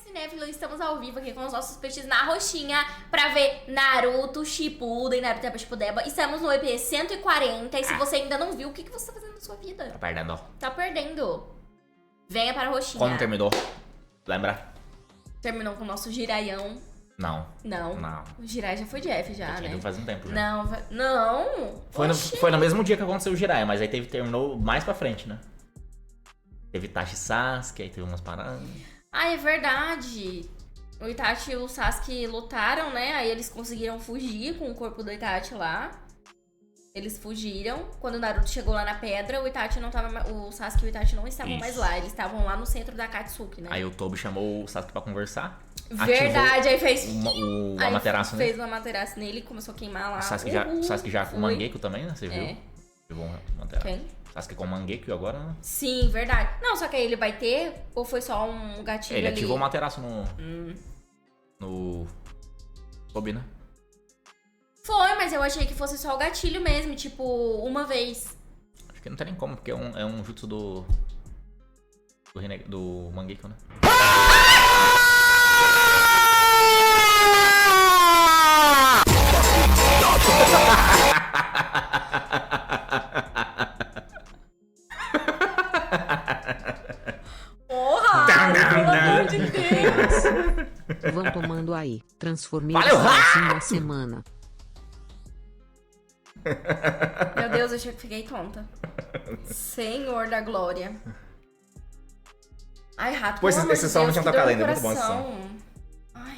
cinéfilo, estamos ao vivo aqui com os nossos peixes na roxinha pra ver Naruto Shippuden, Naruto Shippuden. Estamos no EP 140 e se você ainda não viu, o que você tá fazendo na sua vida? Tá perdendo. Tá perdendo. Venha para a roxinha. Como terminou? Lembra? Terminou com o nosso giraião. Não. Não. Não. O Jirai já foi de F já, né? Faz um tempo já. Não, não. Foi no mesmo dia que aconteceu o Jiraiya, mas aí terminou mais pra frente, né? Teve Itachi e Sasuke, aí teve umas paradas. Ah, é verdade. O Itachi e o Sasuke lutaram, né? Aí eles conseguiram fugir com o corpo do Itachi lá. Eles fugiram. Quando o Naruto chegou lá na pedra, o Itachi não tava. O Sasuke e o Itachi não estavam mais lá. Eles estavam lá no centro da Akatsuki, né? Aí o Tobi chamou o Sasuke pra conversar. Verdade, aí fez. O Amaterasu nele. Fez o Amaterasu nele e começou a queimar lá. O Sasuke já com o Mangekyou também, né? Você viu? Levou um Amaterasu. Quem? Sasuke com o Mangekyou agora, né? Sim, verdade. Não, só que aí ele vai ter, ou foi só um gatilho ele ali? ativou o Amaterasu no Tobi, né? Foi, mas eu achei que fosse só o gatilho mesmo, tipo, uma vez. Acho que não tem nem como, porque é um jutsu do Mangekyou, né? Porra! Pelo amor de Deus! Vão tomando aí. Transformei Valeu, assim uma semana. Meu Deus, eu fiquei tonta. Senhor da glória. Ai, rato, Pois pelo amor esse de som não Deus, tinha que tocado dor no ainda, muito bom esse coração. Ai.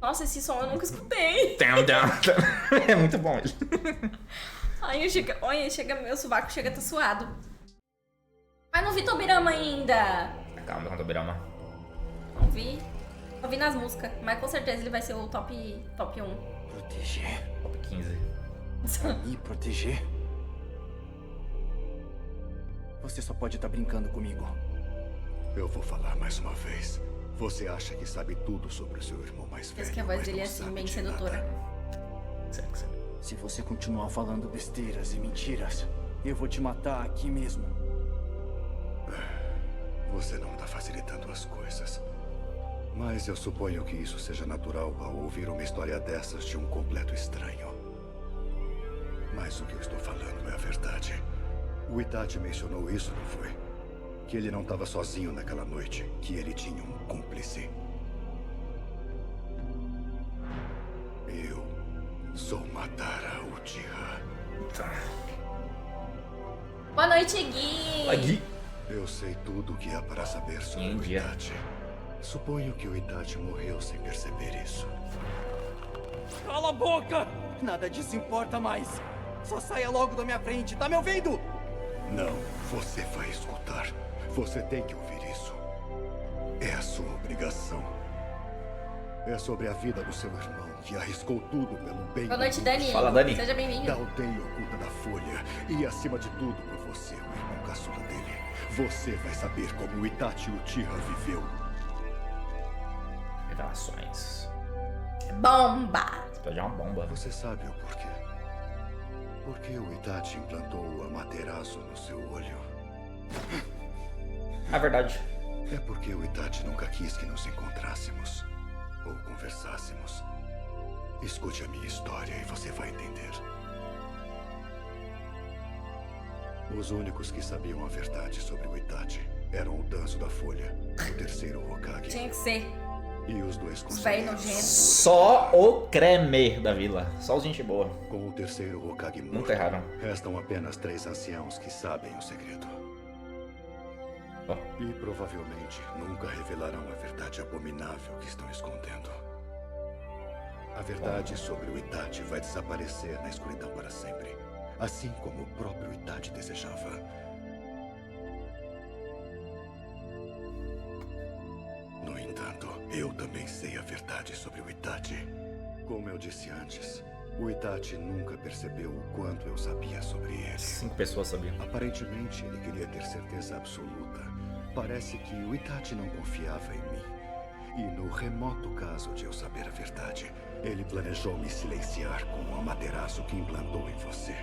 Nossa, esse som eu nunca escutei. É muito bom ele. Ai, olha, meu sovaco chega a tá suado. Mas não vi Tobirama ainda. Calma, com o Tobirama. Não vi. Não vi nas músicas, mas com certeza ele vai ser o top 1. Proteger? Top 15. Me proteger? Você só pode estar brincando comigo. Eu vou falar mais uma vez. Você acha que sabe tudo sobre o seu irmão mais velho? Parece que a voz mas dele é não assim, sabe bem de sedutora. nada. Sério. Se você continuar falando besteiras e mentiras, eu vou te matar aqui mesmo. Você não está facilitando as coisas. Mas eu suponho que isso seja natural ao ouvir uma história dessas de um completo estranho. Mas o que eu estou falando é a verdade. O Itachi mencionou isso, não foi? Que ele não estava sozinho naquela noite, que ele tinha um cúmplice. Eu sou Madara Uchiha. Boa noite, Gui. Gui. Eu sei tudo o que há para saber sobre o Índia. Itachi. Suponho que o Itachi morreu sem perceber isso. Cala a boca! Nada disso importa mais. Só saia logo da minha frente, tá me ouvindo? Não, você vai escutar. Você tem que ouvir isso. É a sua obrigação. É sobre a vida do seu irmão, que arriscou tudo pelo bem Boa noite, do Dani. Fala, Dani. Seja Da bem-vindo. aldeia oculta da Folha. E acima de tudo, por você, o irmão caçula dele. Você vai saber como o Itachi Uchiha viveu. Revelações. Bomba. Explodiu uma bomba. Você sabe o porquê? Porque o Itachi implantou o Amaterasu no seu olho. É verdade. É porque o Itachi nunca quis que nos encontrássemos ou conversássemos. Escute a minha história e você vai entender. Os únicos que sabiam a verdade sobre o Itachi eram o Danzo da Folha, o terceiro Hokage, Tinha que ser. e os dois Os velhos conselheiros. nojentos. Só o creme da vila. Só os gente boa. Com o terceiro Hokage morto, Nunca erraram. restam apenas 3 anciãos que sabem o segredo. Ó. E provavelmente nunca revelarão a verdade abominável que estão escondendo. A verdade sobre o Itachi vai desaparecer na escuridão para sempre. Assim como o próprio Itachi desejava. No entanto, eu também sei a verdade sobre o Itachi. Como eu disse antes, o Itachi nunca percebeu o quanto eu sabia sobre ele. 5 pessoas sabiam. Aparentemente, ele queria ter certeza absoluta. Parece que o Itachi não confiava em mim. E no remoto caso de eu saber a verdade, ele planejou me silenciar com o Amaterasu que implantou em você.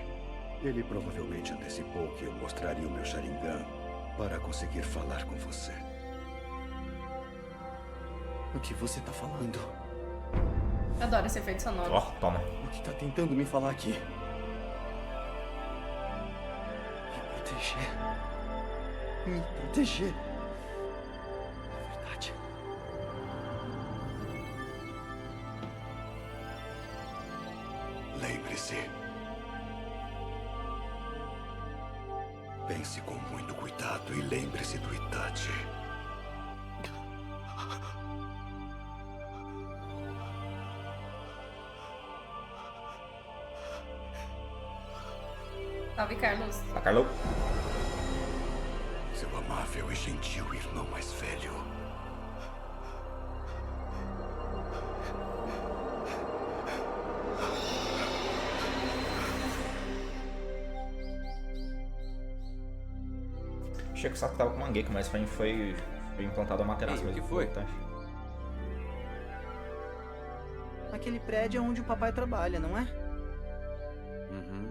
Ele provavelmente antecipou que eu mostraria o meu Sharingan para conseguir falar com você. O que você tá falando? Eu adoro esse efeito sonoro. Ó, toma. O que tá tentando me falar aqui? Me proteger. Me proteger. É verdade. Lembre-se. Pense com muito cuidado e lembre-se do Itachi. Salve, Carlos. Tá, Carlão? Seu amável e gentil irmão mais velho. Achei que o Sasuke tava com Mangekyo, mas foi implantado a Materaço Ei, o mesmo. que foi? Tá? Aquele prédio é onde o papai trabalha, não é? Uhum.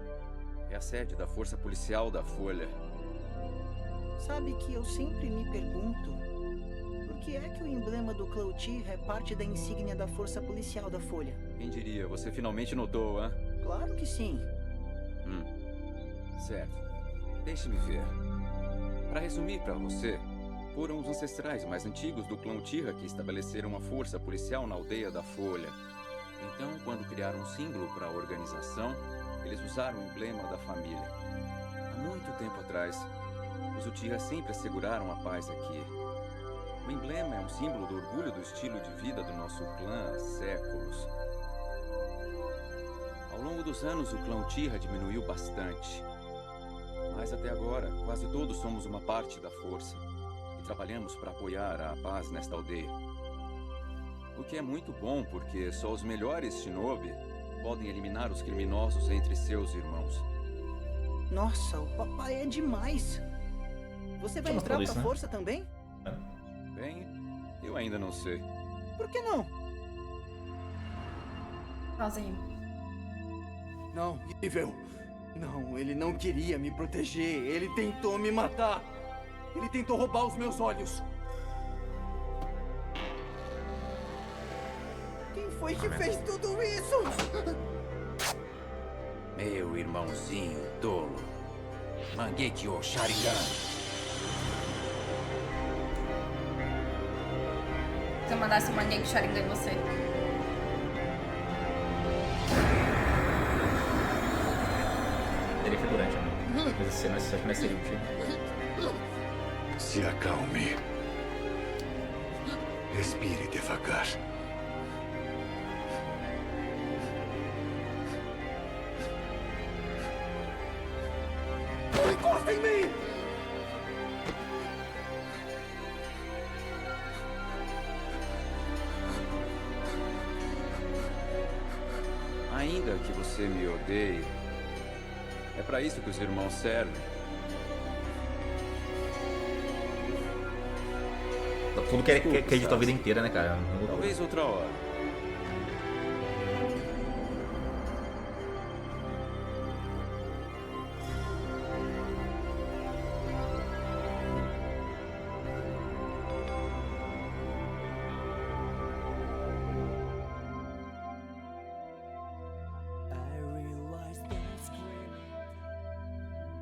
É a sede da Força Policial da Folha. Sabe que eu sempre me pergunto por que é que o emblema do clã Uchiha é parte da insígnia da Força Policial da Folha? Quem diria, você finalmente notou, hã? Claro que sim. Certo. Deixe-me ver. Para resumir para você, foram os ancestrais mais antigos do clã Uchiha que estabeleceram a força policial na aldeia da Folha. Então, quando criaram um símbolo para a organização, eles usaram o emblema da família. Há muito tempo atrás, os Uchiha sempre asseguraram a paz aqui. O emblema é um símbolo do orgulho do estilo de vida do nosso clã há séculos. Ao longo dos anos, o clã Uchiha diminuiu bastante. Mas até agora, quase todos somos uma parte da força e trabalhamos para apoiar a paz nesta aldeia. O que é muito bom, porque só os melhores shinobi podem eliminar os criminosos entre seus irmãos. Nossa, o papai é demais. Você vai Chama entrar tudo pra isso, né? força também? Bem, eu ainda não sei. Por que não? Pauzinho. Não, Evil. Não, ele não queria me proteger. Ele tentou me matar. Ele tentou roubar os meus olhos. Quem foi que fez tudo isso? Meu irmãozinho tolo. Mangekyo Sharingan. Se eu mandasse um Mangekyo Sharingan em você. Seria figurante, né? Mas esse não é seria útil. Se acalme. Respire devagar. Não encosta em mim! Ainda que você me odeie, é para isso que os irmãos servem. Tudo que ele acreditou a vida inteira, né, cara? Não mudou. Talvez outra hora.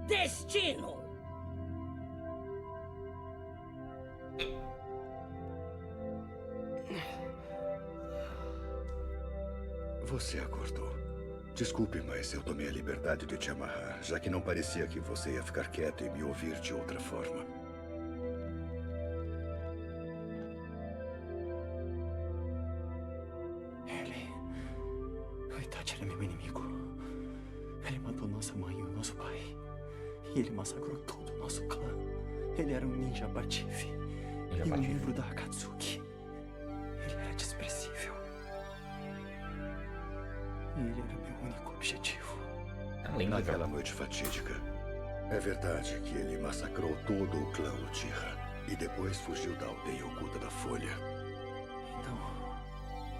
Destino! Você acordou. Desculpe, mas eu tomei a liberdade de te amarrar, já que não parecia que você ia ficar quieto e me ouvir de outra forma. O Itachi era meu inimigo. Ele matou nossa mãe e o nosso pai. E ele massacrou todo o nosso clã. Ele era um ninja patife. Ninja E um patife. livro da Akatsuki. Ele era desprezível. E ele era meu único objetivo. É lindo, Naquela cara. noite fatídica, é verdade que ele massacrou todo o clã Uchiha e depois fugiu da aldeia oculta da Folha. Então,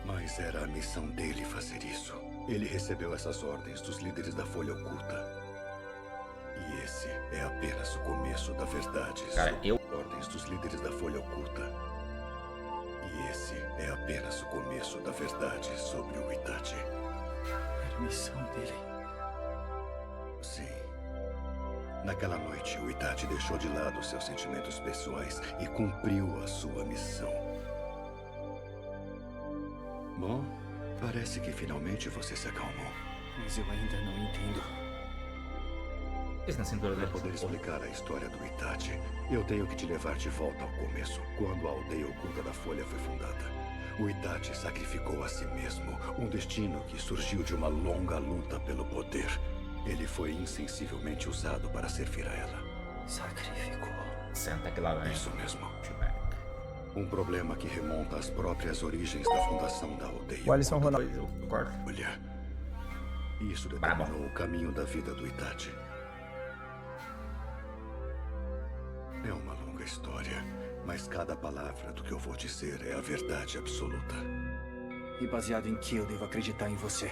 Mas era a missão dele fazer isso. Ele recebeu essas ordens dos líderes da Folha Oculta. E esse é apenas o começo da verdade Cara, sobre eu- as ordens dos líderes da Folha Oculta. E esse é começo da verdade sobre o Itachi. Era a missão dele. Sim. Naquela noite, o Itachi deixou de lado seus sentimentos pessoais e cumpriu a sua missão. Bom, parece que finalmente você se acalmou. Mas eu ainda não entendo. Esse na cintura Para dele. poder explicar a história do Itachi, eu tenho que te levar de volta ao começo, quando a aldeia oculta da Folha foi fundada. O Itachi sacrificou a si mesmo, um destino que surgiu de uma longa luta pelo poder. Ele foi insensivelmente usado para servir a ela. Sacrificou. Senta que lá vem. Isso mesmo. Um problema que remonta às próprias origens da fundação da aldeia. O Alisson Ronaldo. Eu corto. Olha, isso determinou o caminho da vida do Itachi. É uma longa história, mas cada palavra do que eu vou dizer é a verdade absoluta. E baseado em que eu devo acreditar em você?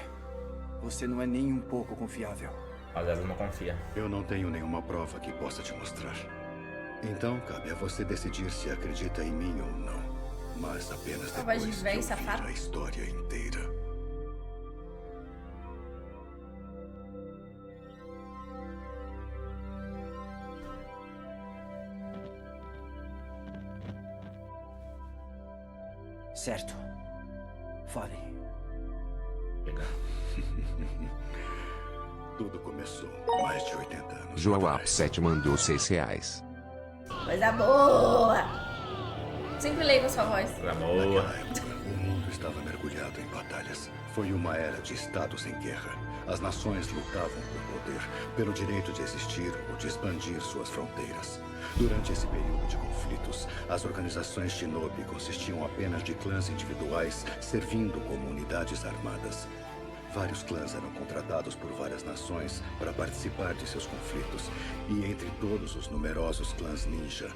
Você não é nem um pouco confiável. Às vezes não confia. Eu não tenho nenhuma prova que possa te mostrar. Então, cabe a você decidir se acredita em mim ou não. Mas apenas Voz de depois que véi ouvir safado. a história inteira. Certo. Fale. Tudo começou mais de 80 anos João atrás. Upset mandou R$6. Coisa boa! Sempre leio com a sua voz. Tá Naquela boa. época, o mundo estava mergulhado em batalhas. Foi uma era de estados em guerra. As nações lutavam por poder, pelo direito de existir ou de expandir suas fronteiras. Durante esse período de conflitos, as organizações Shinobi consistiam apenas de clãs individuais servindo como unidades armadas. Vários clãs eram contratados por várias nações para participar de seus conflitos, e entre todos os numerosos clãs ninja,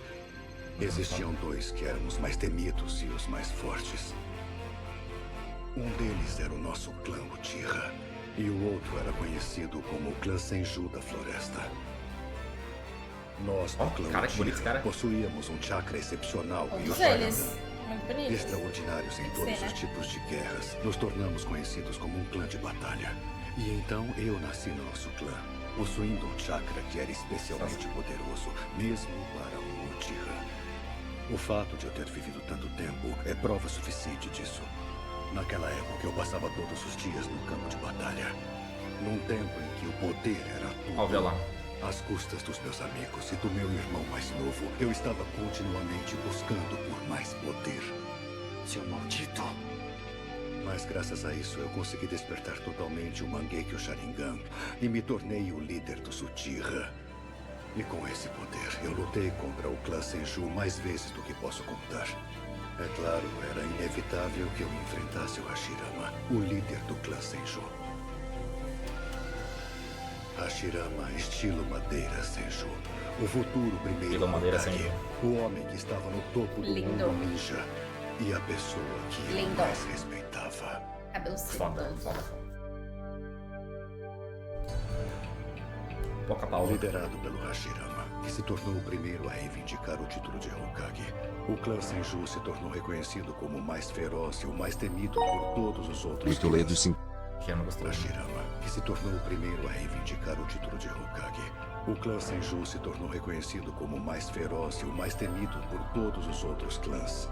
existiam dois que eram os mais temidos e os mais fortes. Um deles era o nosso clã Uchiha, e o outro era conhecido como o clã Senju da Floresta. Nós, do Ó, clã cara, que bonito esse cara. Uchiha, possuíamos um chakra excepcional e o Todos Sharingan. eles. Muito bonitos. Extraordinários em todos Sim, né? os tipos de guerras, nos tornamos conhecidos como um clã de batalha. E então eu nasci no nosso clã, possuindo um chakra que era especialmente poderoso, mesmo para um Uchiha. O fato de eu ter vivido tanto tempo é prova suficiente disso. Naquela época eu passava todos os dias no campo de batalha. Num tempo em que o poder era tudo. Ó o violão. Às custas dos meus amigos e do meu irmão mais novo, eu estava continuamente buscando por mais poder. Seu maldito. Mas graças a isso eu consegui despertar totalmente o Mangekyo Sharingan e me tornei o líder dos Uchiha. E com esse poder, eu lutei contra o clã Senju mais vezes do que posso contar. É claro, era inevitável que eu enfrentasse o Hashirama, o líder do clã Senju. Hashirama, estilo Madeira Senju. O futuro primeiro Estilo Madeira Hokage. Senju. O homem que estava no topo do Lindo. mundo ninja. E a pessoa que eu Lindo. mais respeitava. Cabelo Foda, sedoso. foda. Pouca pausa. Liderado pelo Hashirama, que se tornou o primeiro a reivindicar o título de Hokage, o clã Senju se tornou reconhecido como o mais feroz e o mais temido por todos os outros E Toledo clãs. 5. Que eu não gostou. Hashirama, que se tornou o primeiro a reivindicar o título de Hokage. O clã Senju se tornou reconhecido como o mais feroz e o mais temido por todos os outros clãs.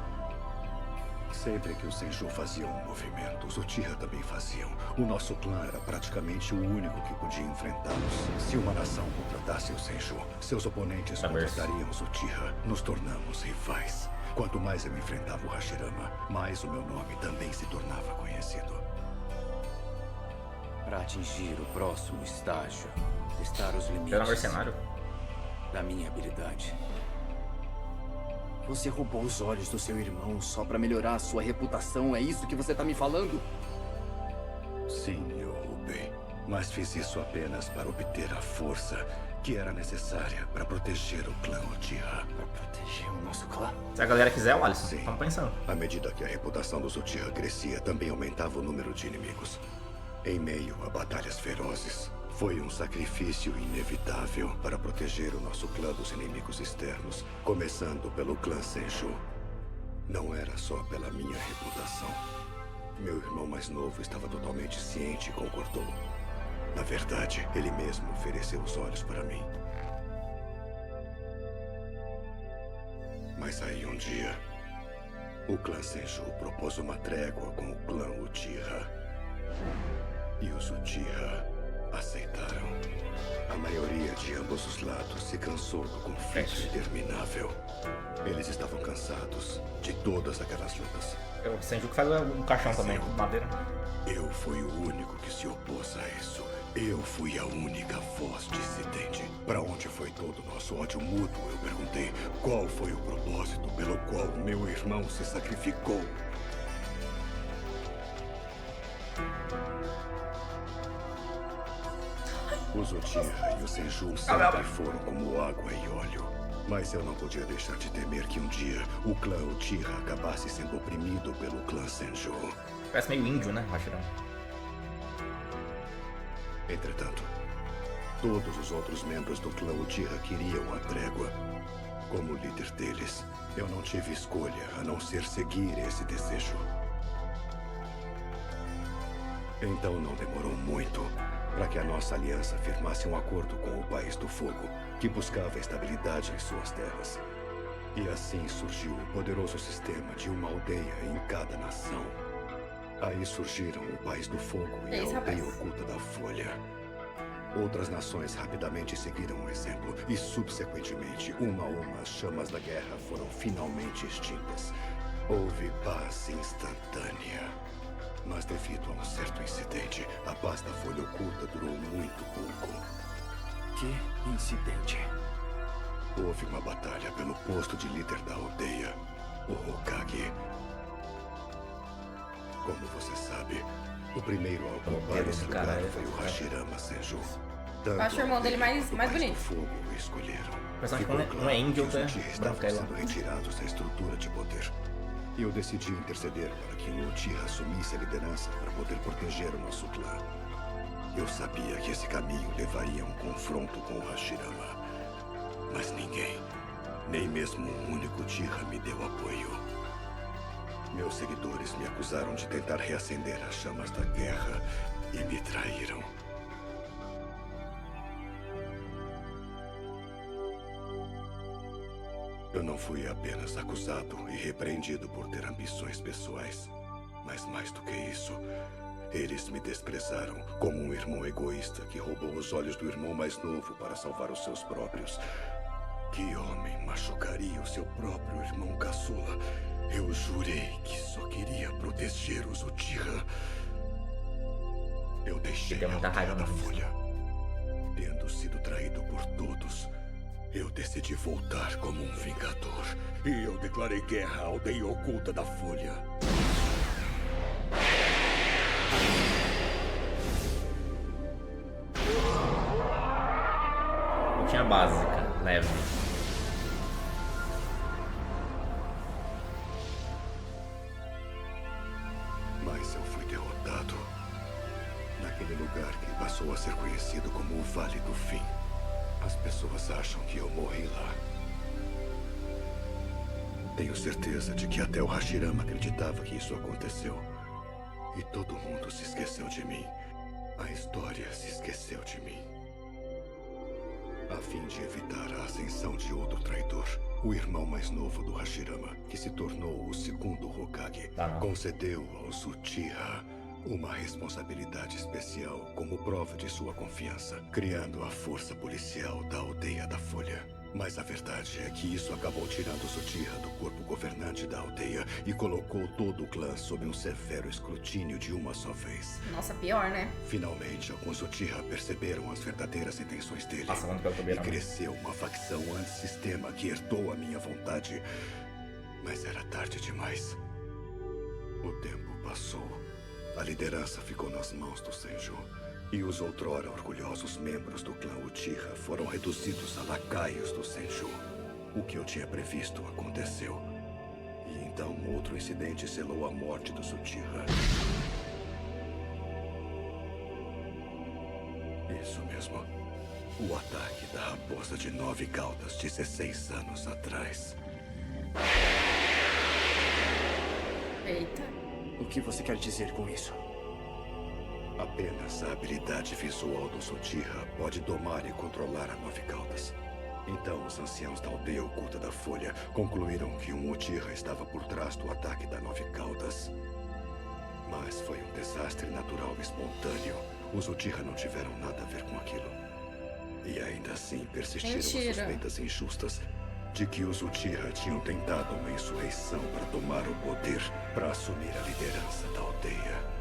Sempre que os Senju faziam um movimento, os Uchiha também faziam. O nosso clã era praticamente o único que podia enfrentá-los. Se uma nação contratasse os Senju, seus oponentes contratariam os Uchiha. Nos tornamos rivais. Quanto mais eu enfrentava o Hashirama, mais o meu nome também se tornava conhecido. Para atingir o próximo estágio, testar os limites Era mercenário? da minha habilidade. Você roubou os olhos do seu irmão só pra melhorar a sua reputação? É isso que você tá me falando? Sim, eu roubei. Mas fiz isso apenas para obter a força que era necessária para proteger o clã Uchiha. Pra proteger o nosso clã? Se a galera quiser, o Alisson. Sim. Estamos pensando. À medida que a reputação dos Uchiha crescia, também aumentava o número de inimigos. Em meio a batalhas ferozes, foi um sacrifício inevitável para proteger o nosso clã dos inimigos externos, começando pelo clã Senju. Não era só pela minha reputação. Meu irmão mais novo estava totalmente ciente e concordou. Na verdade, ele mesmo ofereceu os olhos para mim. Mas aí um dia, o clã Senju propôs uma trégua com o clã Uchiha. E os Uchiha aceitaram. A maioria de ambos os lados se cansou do conflito interminável. Eles estavam cansados de todas aquelas lutas. O Senju que faz um caixão também, com madeira. Eu fui o único que se opôs a isso. Eu fui a única voz dissidente. Para onde foi todo o nosso ódio mútuo? Eu perguntei qual foi o propósito pelo qual meu irmão se sacrificou. Os Uchiha e o Senju sempre foram como água e óleo. Mas eu não podia deixar de temer que um dia o clã Uchiha acabasse sendo oprimido pelo clã Senju. Parece meio índio, né, Hashirama? Entretanto, todos os outros membros do clã Uchiha queriam a trégua. Como líder deles, eu não tive escolha a não ser seguir esse desejo. Então não demorou muito para que a nossa aliança firmasse um acordo com o País do Fogo, que buscava estabilidade em suas terras. E assim surgiu o poderoso sistema de uma aldeia em cada nação. Aí surgiram o País do Fogo e a aldeia oculta da Folha. Outras nações rapidamente seguiram o exemplo e, subsequentemente, uma a uma, as chamas da guerra foram finalmente extintas. Houve paz instantânea. Mas devido a um certo incidente, a paz da Folha Oculta durou muito pouco. Que incidente? Houve uma batalha pelo posto de líder da aldeia, o Hokage. Como você sabe, o primeiro a ocupar esse lugar foi o Hashirama Senju. Eu acho o irmão dele mais bonito. Fogo o escolheram. O personagem não é índio, os né? Uchiha estavam sendo retirados da estrutura de poder. E eu decidi interceder para que o Uchiha assumisse a liderança para poder proteger o nosso clã. Eu sabia que esse caminho levaria a um confronto com o Hashirama. Mas ninguém, nem mesmo um único Uchiha, me deu apoio. Meus seguidores me acusaram de tentar reacender as chamas da guerra e me traíram. Eu não fui apenas acusado e repreendido por ter ambições pessoais, mas mais do que isso, eles me desprezaram como um irmão egoísta que roubou os olhos do irmão mais novo para salvar os seus próprios. Que homem machucaria o seu próprio irmão caçula? Eu jurei que só queria proteger os Uchiha. Eu deixei a aldeia da Folha. Tendo sido traído por todos, eu decidi voltar como um vingador. E eu declarei guerra à aldeia oculta da Folha. Lutinha básica, leve. Mas eu fui derrotado naquele lugar que passou a ser conhecido como o Vale do Fim. As pessoas acham que eu morri lá. Tenho certeza de que até o Hashirama acreditava que isso aconteceu. E todo mundo se esqueceu de mim. A história se esqueceu de mim. A fim de evitar a ascensão de outro traidor, o irmão mais novo do Hashirama, que se tornou o segundo Hokage, concedeu aos Uchiha uma responsabilidade especial como prova de sua confiança, criando a força policial da aldeia da Folha. Mas a verdade é que isso acabou tirando os Uchiha do corpo governante da aldeia e colocou todo o clã sob um severo escrutínio de uma só vez. Nossa, pior, né? Finalmente, alguns Uchiha perceberam as verdadeiras intenções dele. E cresceu uma facção antissistema que herdou a minha vontade. Mas era tarde demais. O tempo passou. A liderança ficou nas mãos do Senju. E os outrora orgulhosos membros do clã Uchiha foram reduzidos a lacaios do Senju. O que eu tinha previsto aconteceu. E então outro incidente selou a morte dos Uchiha. Isso mesmo. O ataque da Raposa de 9 Caudas 16 anos atrás. Eita. O que você quer dizer com isso? Apenas a habilidade visual dos Uchiha pode domar e controlar a Nove Caudas. Então, os anciãos da aldeia oculta da Folha concluíram que um Uchiha estava por trás do ataque da Nove Caudas. Mas foi um desastre natural espontâneo. Os Uchiha não tiveram nada a ver com aquilo. E ainda assim persistiram as suspeitas injustas de que os Uchiha tinham tentado uma insurreição para tomar o poder, para assumir a liderança da aldeia.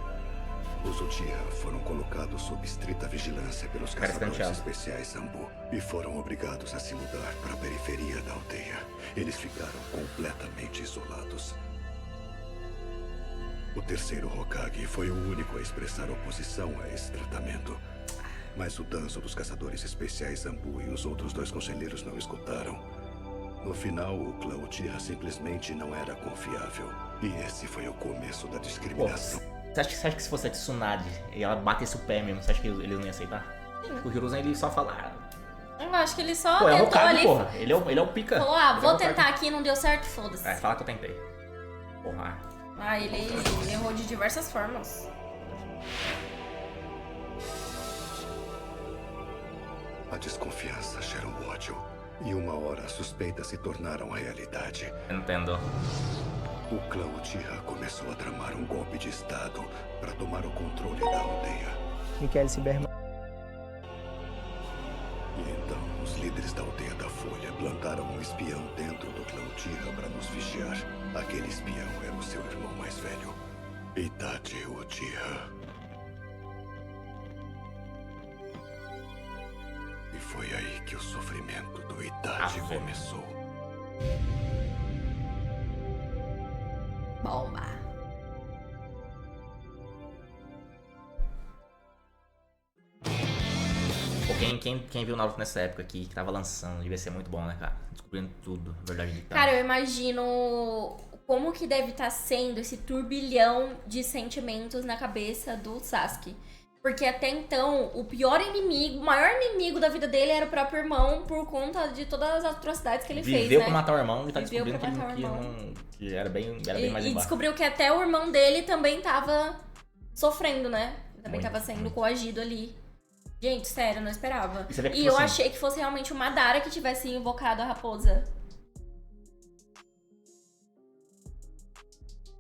Os Uchiha foram colocados sob estrita vigilância pelos caçadores especiais Zambu e foram obrigados a se mudar para a periferia da aldeia. Eles ficaram completamente isolados. O terceiro Hokage foi o único a expressar oposição a esse tratamento. Mas o Danzo dos caçadores especiais Zambu e os outros 2 conselheiros não escutaram. No final, o clã Uchiha simplesmente não era confiável. E esse foi o começo da discriminação. Você acha que se fosse a Tsunade e ela batesse o pé mesmo, você acha que eles não iam aceitar? Sim. O Hiruzen, ele só fala... Eu acho que ele só Pô, é o tentou Hokage, ali. porra. Ele é o pica. Falou, vou tentar aqui, não deu certo, foda-se. Fala que eu tentei. Porra. Ele errou de diversas formas. A desconfiança gera o ódio. E uma hora as suspeitas se tornaram realidade. Entendo. O clã Uchiha começou a tramar um golpe de estado para tomar o controle da aldeia. Michael Ciberman. E então, os líderes da aldeia da Folha plantaram um espião dentro do clã Uchiha para nos vigiar. Aquele espião era o seu irmão mais velho, Itachi Uchiha. E foi aí que o sofrimento do Itachi começou. Bomba. Pô, quem viu Naruto nessa época aqui, que tava lançando, devia ser muito bom, né, cara? Descobrindo tudo, a verdade de Cara, eu imagino como que deve estar sendo esse turbilhão de sentimentos na cabeça do Sasuke. Porque até então, o pior inimigo, o maior inimigo da vida dele era o próprio irmão, por conta de todas as atrocidades que ele fez, Viveu né? pra matar o irmão e tá Viveu descobrindo pra matar o irmão. que era bem mais E embaixo. descobriu que até o irmão dele também tava sofrendo, né? Também Muito, tava sendo muito. coagido ali. Gente, sério, eu não esperava. E você vê que, E tipo eu assim, achei que fosse realmente o Madara que tivesse invocado a raposa.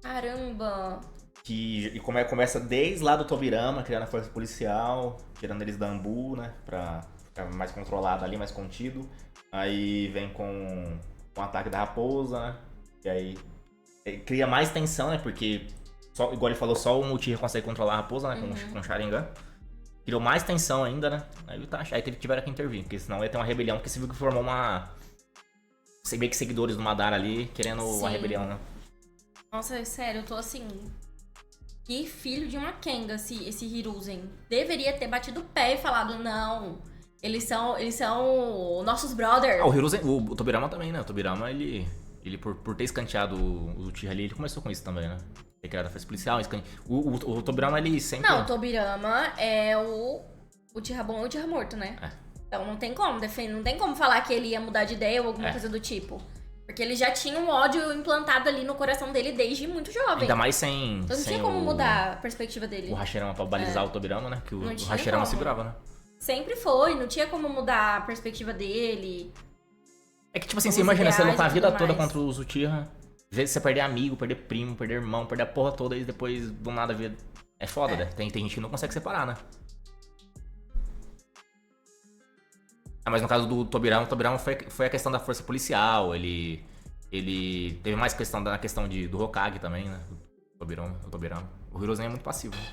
Caramba! E começa desde lá do Tobirama, criando a força policial, tirando eles da Ambu, né? Pra ficar mais controlado ali, mais contido. Aí vem com o ataque da raposa, né? E aí cria mais tensão, né? Porque, igual ele falou, só o Uchiha consegue controlar a raposa, né? Com o Sharingan. Criou mais tensão ainda, né? Aí tiveram que intervir, porque senão ia ter uma rebelião, porque você viu que formou meio que seguidores do Madara ali, querendo uma rebelião, né? Nossa, sério, eu tô assim... Que filho de uma Kenga esse Hiruzen. Deveria ter batido o pé e falado, não, eles são nossos brothers. O Hiruzen, o Tobirama também, né? O Tobirama, ele por ter escanteado o Uchiha ali, ele começou com isso também, né? Ter criado a força policial, o Tobirama, ele sempre... Não, o Tobirama é o Uchiha bom e o Uchiha morto, né? É. Então não tem como defender, não tem como falar que ele ia mudar de ideia ou alguma coisa do tipo. Porque ele já tinha um ódio implantado ali no coração dele desde muito jovem. Ainda mais sem... Então não tinha como mudar a perspectiva dele. O Hashirama pra balizar o Tobirama, né? Que o Não tinha Hashirama como. segurava, né? Sempre foi, não tinha como mudar a perspectiva dele. É que, tipo assim, Os você imagina, você ideais lutar a e vida tudo toda mais. contra os Uchiha, às vezes você perder amigo, perder primo, perder irmão, perder a porra toda e depois do nada vir... É foda, né? Tem gente que não consegue separar, né? Mas no caso do Tobirama, o Tobirama foi a questão da força policial, ele teve mais questão na questão do Hokage também, né? O Tobirama. O Hiruzen é muito passivo, né?